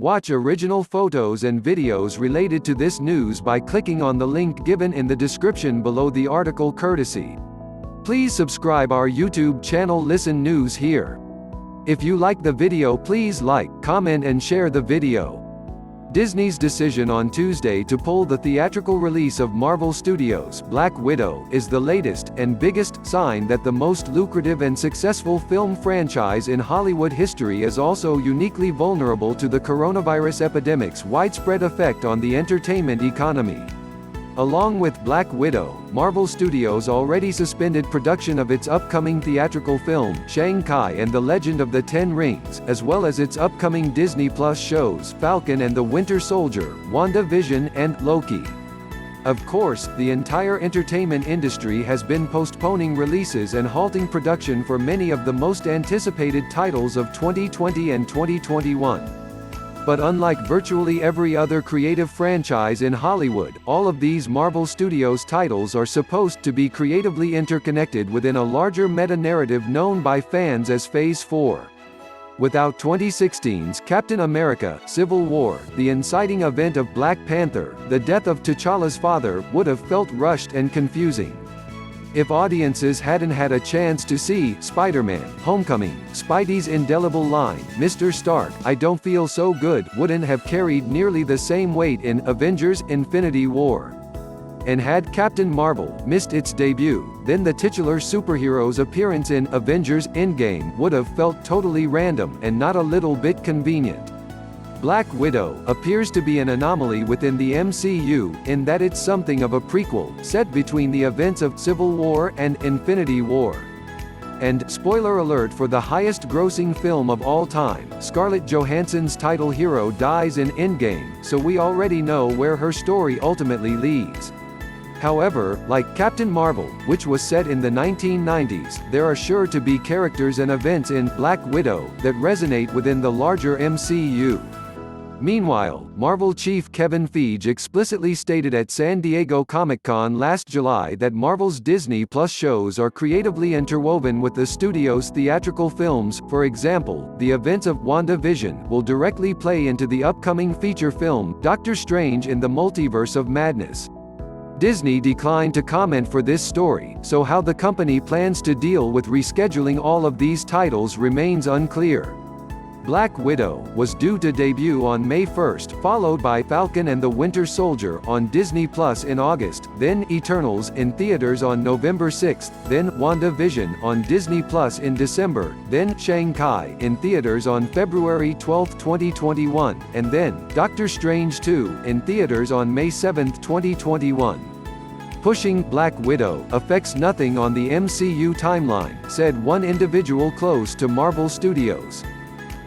Watch original photos and videos related to this news by clicking on the link given in the description below the article courtesy. Please subscribe our YouTube channel Listen News here. If you like the video, please like, comment and share the video. Disney's decision on Tuesday to pull the theatrical release of Marvel Studios' Black Widow is the latest and biggest sign that the most lucrative and successful film franchise in Hollywood history is also uniquely vulnerable to the coronavirus epidemic's widespread effect on the entertainment economy. Along with Black Widow, Marvel Studios already suspended production of its upcoming theatrical film, Shang-Chi and the Legend of the Ten Rings, as well as its upcoming Disney Plus shows, Falcon and the Winter Soldier, WandaVision, and Loki. Of course, the entire entertainment industry has been postponing releases and halting production for many of the most anticipated titles of 2020 and 2021. But unlike virtually every other creative franchise in Hollywood, all of these Marvel Studios titles are supposed to be creatively interconnected within a larger meta-narrative known by fans as Phase 4. Without 2016's Captain America: Civil War, the inciting event of Black Panther, the death of T'Challa's father would have felt rushed and confusing. If audiences hadn't had a chance to see Spider-Man: Homecoming, Spidey's indelible line, "Mr. Stark, I don't feel so good," wouldn't have carried nearly the same weight in Avengers: Infinity War. And had Captain Marvel missed its debut, then the titular superhero's appearance in Avengers: Endgame would have felt totally random and not a little bit convenient. Black Widow appears to be an anomaly within the MCU, in that it's something of a prequel, set between the events of Civil War and Infinity War. And, spoiler alert for the highest-grossing film of all time, Scarlett Johansson's title hero dies in Endgame, so we already know where her story ultimately leads. However, like Captain Marvel, which was set in the 1990s, there are sure to be characters and events in Black Widow that resonate within the larger MCU. Meanwhile, Marvel chief Kevin Feige explicitly stated at San Diego Comic-Con last July that Marvel's Disney Plus shows are creatively interwoven with the studio's theatrical films. For example, the events of WandaVision will directly play into the upcoming feature film, Doctor Strange in the Multiverse of Madness. Disney declined to comment for this story, so how the company plans to deal with rescheduling all of these titles remains unclear. Black Widow was due to debut on May 1st, followed by Falcon and the Winter Soldier on Disney Plus in August, then Eternals in theaters on November 6th, then WandaVision on Disney Plus in December, then Shang-Chi in theaters on February 12, 2021, and then Doctor Strange 2 in theaters on May 7, 2021. Pushing Black Widow affects nothing on the MCU timeline, said one individual close to Marvel Studios.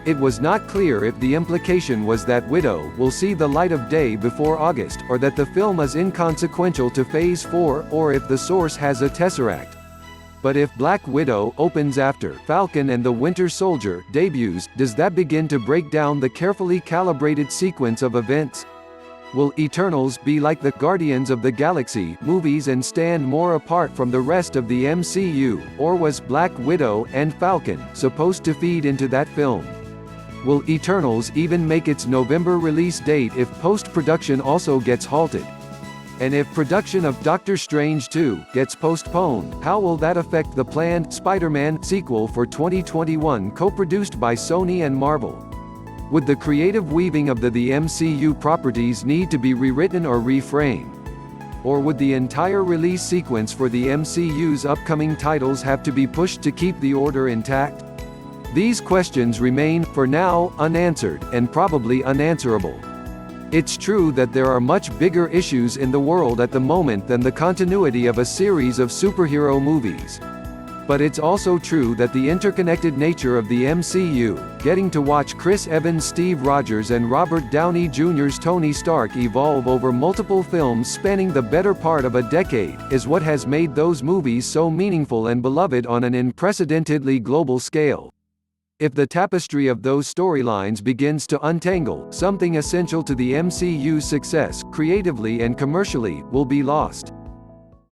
It was not clear if the implication was that Widow will see the light of day before August, or that the film is inconsequential to Phase 4, or if the source has a tesseract. But if Black Widow opens after Falcon and the Winter Soldier debuts, does that begin to break down the carefully calibrated sequence of events? Will Eternals be like the Guardians of the Galaxy movies and stand more apart from the rest of the MCU, or was Black Widow and Falcon supposed to feed into that film? Will Eternals even make its November release date if post-production also gets halted? And if production of Doctor Strange 2 gets postponed, how will that affect the planned Spider-Man sequel for 2021 co-produced by Sony and Marvel? Would the creative weaving of the MCU properties need to be rewritten or reframed? Or would the entire release sequence for the MCU's upcoming titles have to be pushed to keep the order intact? These questions remain, for now, unanswered, and probably unanswerable. It's true that there are much bigger issues in the world at the moment than the continuity of a series of superhero movies. But it's also true that the interconnected nature of the MCU, getting to watch Chris Evans' Steve Rogers and Robert Downey Jr.'s Tony Stark evolve over multiple films spanning the better part of a decade, is what has made those movies so meaningful and beloved on an unprecedentedly global scale. If the tapestry of those storylines begins to untangle, something essential to the MCU's success, creatively and commercially, will be lost.